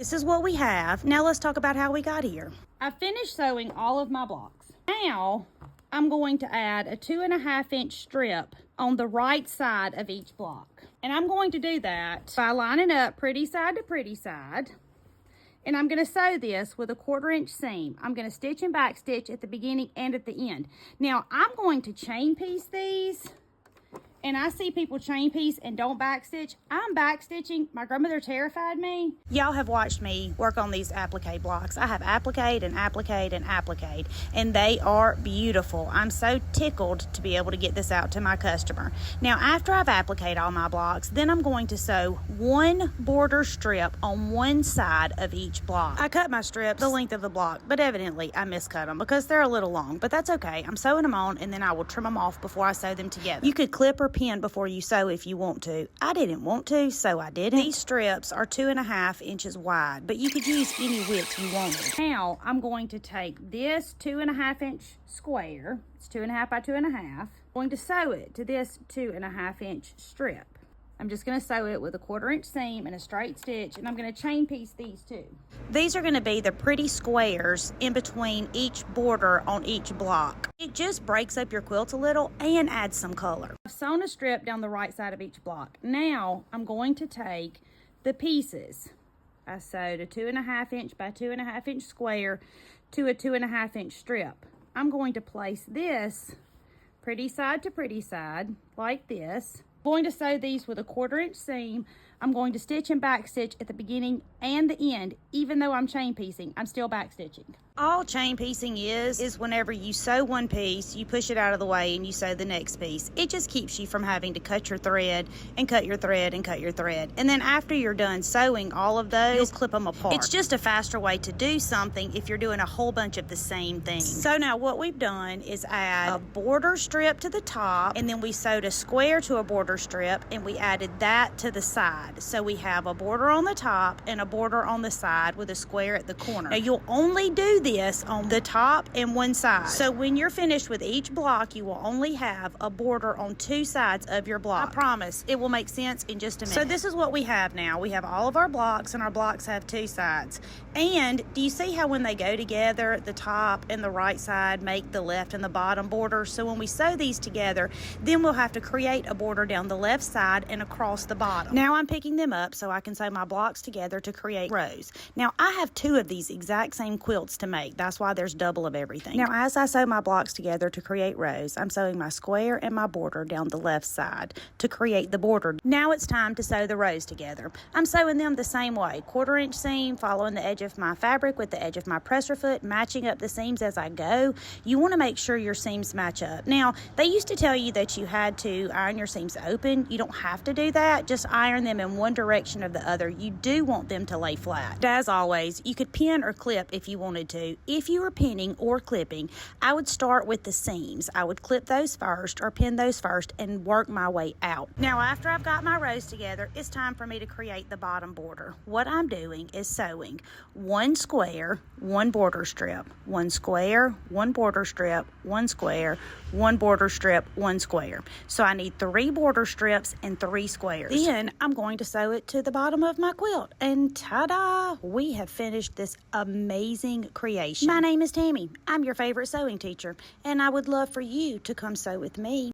This is what we have. Now let's talk about how we got here. I finished sewing all of my blocks. Now I'm going to add a 2.5-inch strip on the right side of each block. And I'm going to do that by lining up pretty side to pretty side. And I'm going to sew this with a 1/4-inch seam. I'm going to stitch and back stitch at the beginning and at the end. Now I'm going to chain piece these. And I see people chain piece and don't backstitch. I'm backstitching. My grandmother terrified me. Y'all have watched me work on these applique blocks. I have appliqued and appliqued and appliqued, and they are beautiful. I'm so tickled to be able to get this out to my customer. Now, after I've appliqued all my blocks, then I'm going to sew one border strip on one side of each block. I cut my strips the length of the block, but evidently I miscut them because they're a little long, but that's okay. I'm sewing them on, and then I will trim them off before I sew them together. You could clip or pin before you sew if you want to. I didn't want to, so I didn't. These strips are 2.5 inches wide, but you could use any width you wanted. Now I'm going to take this 2.5-inch square. It's 2.5 by 2.5. I'm going to sew it to this 2.5-inch strip. I'm just going to sew it with a 1/4-inch seam and a straight stitch, and I'm going to chain piece these two. These are going to be the pretty squares in between each border on each block. It just breaks up your quilt a little and adds some color. I've sewn a strip down the right side of each block. Now I'm going to take the pieces. I sewed a 2.5-inch by 2.5-inch square to a 2.5-inch strip. I'm going to place this pretty side to pretty side like this. I'm going to sew these with a 1/4-inch seam. I'm going to stitch and back stitch at the beginning and the end. Even though I'm chain piecing, I'm still back stitching. All chain piecing is whenever you sew one piece, you push it out of the way and you sew the next piece. It just keeps you from having to cut your thread and cut your thread and cut your thread. And then after you're done sewing all of those, you'll clip them apart. It's just a faster way to do something if you're doing a whole bunch of the same thing. So now what we've done is add a border strip to the top, and then we sewed a square to a border strip, and we added that to the side. So we have a border on the top and a border on the side with a square at the corner. Now you'll only do this on the top and one side. So when you're finished with each block, you will only have a border on two sides of your block. I promise it will make sense in just a minute. So this is what we have now. We have all of our blocks, and our blocks have two sides. And do you see how when they go together, the top and the right side make the left and the bottom border? So when we sew these together, then we'll have to create a border down the left side and across the bottom. Now I'm picking them up so I can sew my blocks together to create rows. Now I have two of these exact same quilts to make. That's why there's double of everything. Now as I sew my blocks together to create rows, I'm sewing my square and my border down the left side to create the border. Now it's time to sew the rows together. I'm sewing them the same way. 1/4-inch seam, following the edge of my fabric with the edge of my presser foot, matching up the seams as I go. You want to make sure your seams match up. Now they used to tell you that you had to iron your seams open. You don't have to do that. Just iron them in one direction or the other. You do want them to lay flat. As always, you could pin or clip if you wanted to. If you were pinning or clipping, I would start with the seams. I would clip those first or pin those first and work my way out. Now after I've got my rows together, it's time for me to create the bottom border. What I'm doing is sewing one square, one border strip, one square, one border strip, one square, one border strip, one square. So I need 3 border strips and 3 squares. Then I'm going to sew it to the bottom of my quilt, and ta-da! We have finished this amazing creation. My name is Tammy. I'm your favorite sewing teacher, and I would love for you to come sew with me.